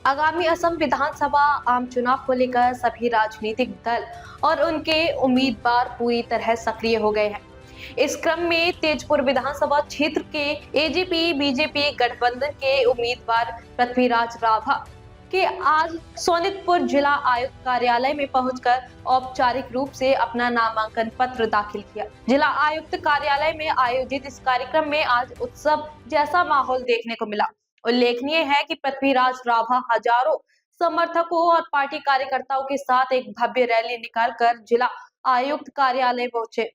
आगामी असम विधानसभा आम चुनाव को लेकर सभी राजनीतिक दल और उनके उम्मीदवार पूरी तरह सक्रिय हो गए हैं। इस क्रम में तेजपुर विधानसभा क्षेत्र के एजेपी बीजेपी गठबंधन के उम्मीदवार पृथ्वीराज राभा के आज सोनितपुर जिला आयुक्त कार्यालय में पहुंचकर औपचारिक रूप से अपना नामांकन पत्र दाखिल किया। जिला आयुक्त कार्यालय में आयोजित इस कार्यक्रम में आज उत्सव जैसा माहौल देखने को मिला। उल्लेखनीय है कि पृथ्वीराज राभा हजारों समर्थकों और पार्टी कार्यकर्ताओं के साथ एक भव्य रैली निकालकर जिला आयुक्त कार्यालय पहुंचे।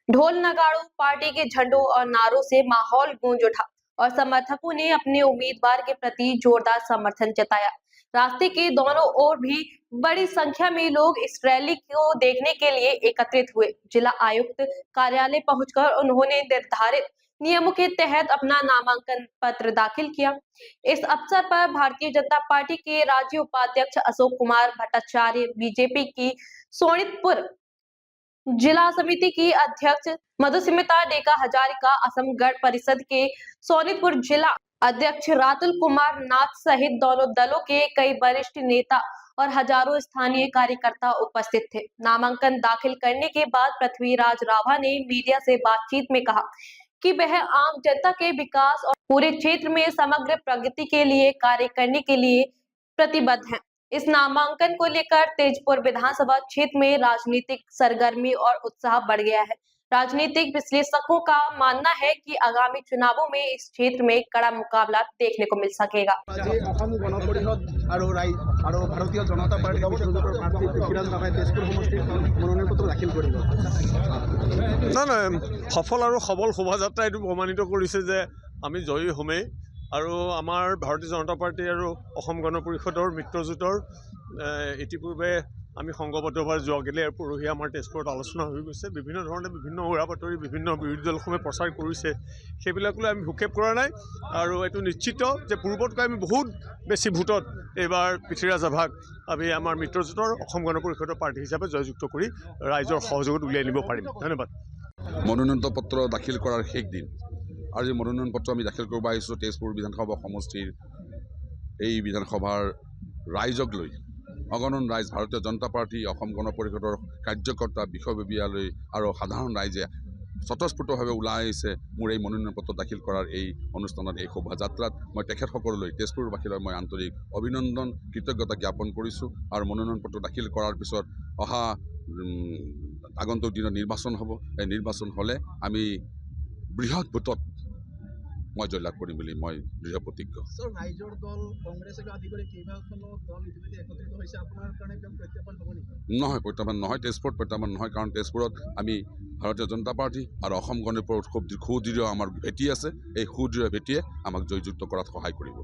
ढोल नगाड़ों, पार्टी के झंडों और नारों से माहौल गूंज उठा और समर्थकों ने अपने उम्मीदवार के प्रति जोरदार समर्थन जताया। रास्ते के दोनों ओर भी बड़ी संख्या में लोग इस रैली को देखने के लिए एकत्रित हुए। जिला आयुक्त कार्यालय पहुंचकर उन्होंने निर्धारित नियमों के तहत अपना नामांकन पत्र दाखिल किया। इस अवसर पर भारतीय जनता पार्टी के राज्य उपाध्यक्ष अशोक कुमार भट्टाचार्य, बीजेपी की सोनितपुर जिला समिति की अध्यक्ष मधुस्मिता डेका हजारिका, असम गण परिषद के सोनितपुर जिला अध्यक्ष रातुल कुमार नाथ सहित दोनों दलों के कई वरिष्ठ नेता और हजारों स्थानीय कार्यकर्ता उपस्थित थे। नामांकन दाखिल करने के बाद पृथ्वीराज राभा ने मीडिया से बातचीत में कहा कि वह आम जनता के विकास और पूरे क्षेत्र में समग्र प्रगति के लिए कार्य करने के लिए प्रतिबद्ध हैं। इस नामांकन को लेकर तेजपुर विधानसभा क्षेत्र में राजनीतिक सरगर्मी और उत्साह बढ़ गया है। राजनीतिक विश्लेषकों का मानना है कि आगामी चुनावों में इस क्षेत्र में कड़ा मुकाबला देखने को मिल सकेगा। सफल और सबल शोभायात्रा ये प्रमाणित करिছে যে আমি জয়ী হমেই আৰু আমাৰ ভাৰতীয় জনতা পাৰ্টি আৰু অসম গণ পৰিষদৰ মিত্ৰজোঁটৰ ইতিপূৰ্বে আমি সংঘবদ্ধভাৱে যোৱাকালি আৰু পৰহি আমাৰ তেজপুৰত আলোচনা হৈ গৈছে। বিভিন্ন ধৰণে বিভিন্ন উৰা বাতৰি বিভিন্ন বিৰোধী দলসমূহে প্ৰচাৰ কৰিছে, সেইবিলাকলৈ আমি ভূক্ষেপ কৰা নাই আৰু এইটো নিশ্চিত যে পূৰ্বতকৈ আমি বহুত বেছি ভোটত এইবাৰ পৃথ্বীৰাজ ৰাভাক আমি আমাৰ মিত্ৰজোঁটৰ অসম গণ পৰিষদৰ প্ৰাৰ্থী হিচাপে জয়যুক্ত কৰি ৰাইজৰ সহযোগত উলিয়াই নিব পাৰিম। ধন্যবাদ। মনোনয়ন পত্ৰ দাখিল কৰাৰ শেষ দিন আৰু এই মনোনয়ন পত্ৰ আমি দাখিল কৰিব আহিছোঁ তেজপুৰ বিধানসভা সমষ্টিৰ এই বিধানসভাৰ ৰাইজক লৈ। অগণন ৰাইজ, ভাৰতীয় জনতা পাৰ্টি, অসম গণ পৰিষদৰ কাৰ্যকৰ্তা, বিষয়ববীয়ালৈ আৰু সাধাৰণ ৰাইজে স্বতঃস্ফূৰ্তভাৱে ওলাই আহিছে মোৰ এই মনোনয়ন পত্ৰ দাখিল কৰাৰ এই অনুষ্ঠানত, এই শোভাযাত্ৰাত। মই তেখেতসকললৈ, তেজপুৰবাসীলৈ মই আন্তৰিক অভিনন্দন, কৃতজ্ঞতা জ্ঞাপন কৰিছোঁ। আৰু মনোনয়ন পত্ৰ দাখিল কৰাৰ পিছত অহা আগন্তুক দিনত নিৰ্বাচন হ'ব। এই নিৰ্বাচন হ'লে আমি বৃহৎ ভোটত মই জয়লাভ কৰিম বুলি মই দৃঢ় প্ৰতিজ্ঞ। নহয়, প্ৰত্যাহ্বান নহয়, তেজপুৰত প্ৰত্যাহ্বান নহয়, কাৰণ তেজপুৰত আমি ভাৰতীয় জনতা পাৰ্টি আৰু অসম গণ পৰিষদৰ খুব সুদৃঢ় আমাৰ ভেটি আছে। এই সুদৃঢ় ভেটিয়ে আমাক জয়যুক্ত কৰাত সহায় কৰিব।